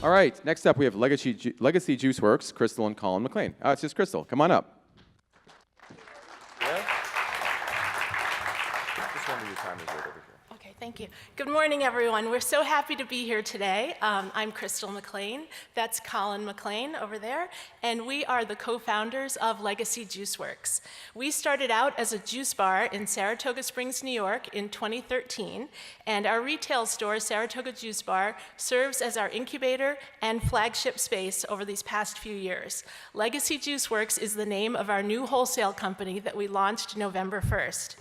All right, next up we have Legacy Juice Works, Crystal and Colin McLean. It's just Crystal. Come on up. Yeah? Just wonder your time is right over here. Okay, thank you. Good morning, everyone. We're so happy to be here today. I'm Crystal McLean. That's Colin McLean over there. And we are the co-founders of Legacy Juice Works. We started out as a juice bar in Saratoga Springs, New York in 2013. And our retail store, Saratoga Juice Bar, serves as our incubator and flagship space over these past few years. Legacy Juice Works is the name of our new wholesale company that we launched November 1st.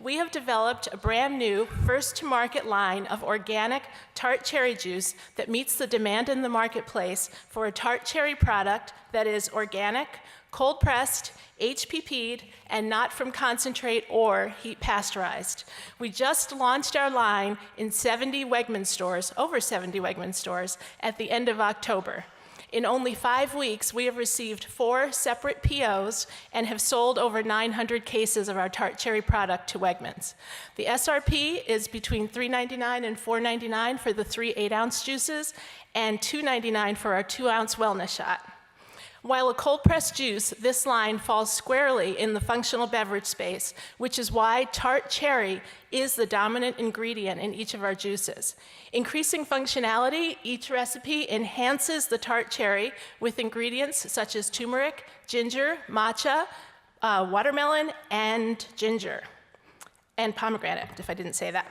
We have developed a brand new, first-to-market line of organic tart cherry juice that meets the demand in the marketplace for a tart cherry product that is organic, cold-pressed, HPP'd, and not from concentrate or heat pasteurized. We just launched our line in 70 Wegmans stores, over 70 Wegmans stores, at the end of October. In only 5 weeks, we have received 4 separate POs and have sold over 900 cases of our tart cherry product to Wegmans. The SRP is between $3.99 and $4.99 for the 3 8-ounce juices and $2.99 for our 2-ounce wellness shot. While a cold-pressed juice, this line falls squarely in the functional beverage space, which is why tart cherry is the dominant ingredient in each of our juices. Increasing functionality, each recipe enhances the tart cherry with ingredients such as turmeric, ginger, matcha, watermelon, and ginger. And pomegranate, if I didn't say that.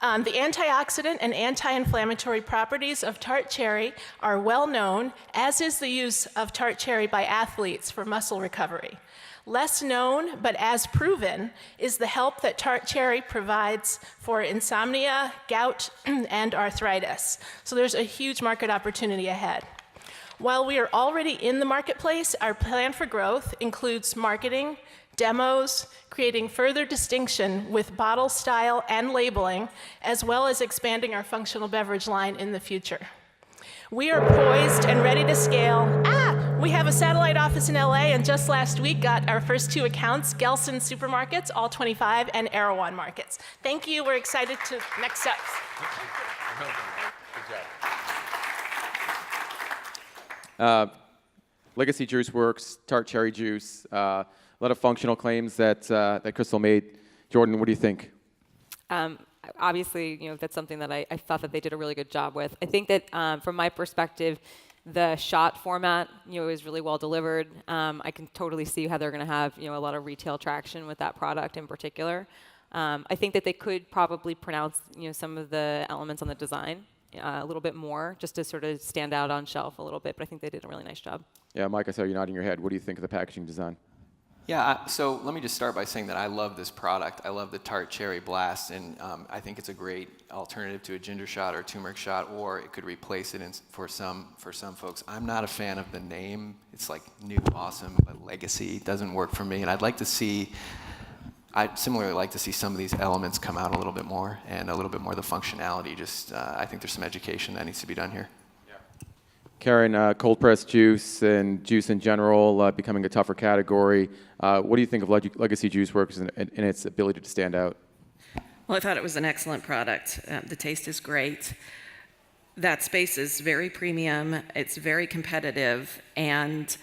The antioxidant and anti-inflammatory properties of tart cherry are well known, as is the use of tart cherry by athletes for muscle recovery. Less known, but as proven, is the help that tart cherry provides for insomnia, gout, and arthritis. So there's a huge market opportunity ahead. While we are already in the marketplace, our plan for growth includes marketing, demos, creating further distinction with bottle style and labeling, as well as expanding our functional beverage line in the future. We are poised and ready to scale. We have a satellite office in LA, and just last week got our first 2 accounts, Gelson Supermarkets, All 25, and Erewhon Markets. Thank you. We're excited to next steps. Good job. Legacy Juice Works, tart cherry juice. A lot of functional claims that Crystal made. Jordan, what do you think? Obviously, that's something that I thought that they did a really good job with. I think that from my perspective, the shot format, is really well delivered. I can totally see how they're going to have, a lot of retail traction with that product in particular. I think that they could probably pronounce, some of the elements on the design a little bit more, just to sort of stand out on shelf a little bit. But I think they did a really nice job. Yeah, Mike, I saw you nodding your head. What do you think of the packaging design? Yeah, so let me just start by saying that I love this product. I love the Tart Cherry Blast, and I think it's a great alternative to a ginger shot or a turmeric shot, or it could replace it for some folks. I'm not a fan of the name. It's like new, awesome, but legacy doesn't work for me, and I'd similarly like to see some of these elements come out a little bit more, and a little bit more of the functionality. Just, I think there's some education that needs to be done here. Karen, cold-pressed juice and juice in general becoming a tougher category. What do you think of Legacy Juice Works and its ability to stand out? Well, I thought it was an excellent product. The taste is great. That space is very premium. It's very competitive. And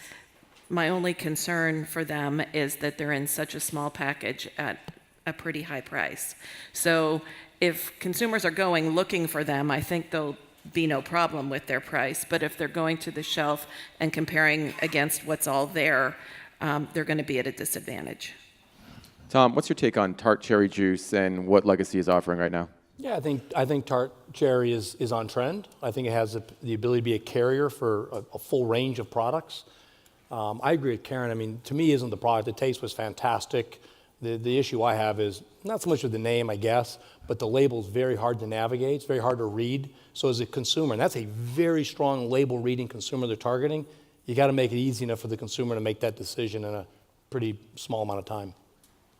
my only concern for them is that they're in such a small package at a pretty high price. So if consumers are going looking for them, I think they'll be no problem with their price. But if they're going to the shelf and comparing against what's all there, they're going to be at a disadvantage. Tom, what's your take on tart cherry juice and what Legacy is offering right now? Yeah, I think tart cherry is on trend. I think it has the ability to be a carrier for a full range of products. I agree with Karen. I mean, to me, isn't the product. The taste was fantastic. The issue I have is not so much with the name, I guess, but the label is very hard to navigate. It's very hard to read. So as a consumer, and that's a very strong label reading consumer they're targeting, you got to make it easy enough for the consumer to make that decision in a pretty small amount of time.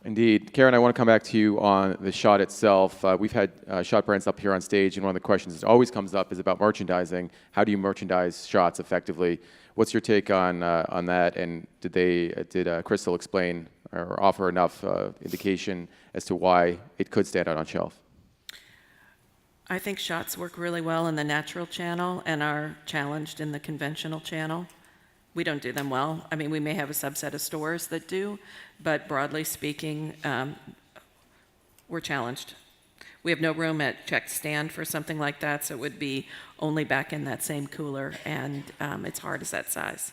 Indeed. Karen, I want to come back to you on the shot itself. We've had shot brands up here on stage, and one of the questions that always comes up is about merchandising. How do you merchandise shots effectively? What's your take on that? And did Crystal explain or offer enough indication as to why it could stand out on shelf? I think shots work really well in the natural channel and are challenged in the conventional channel. We don't do them well. I mean, we may have a subset of stores that do, but broadly speaking, we're challenged. We have no room at check stand for something like that, so it would be only back in that same cooler, and it's hard as that size.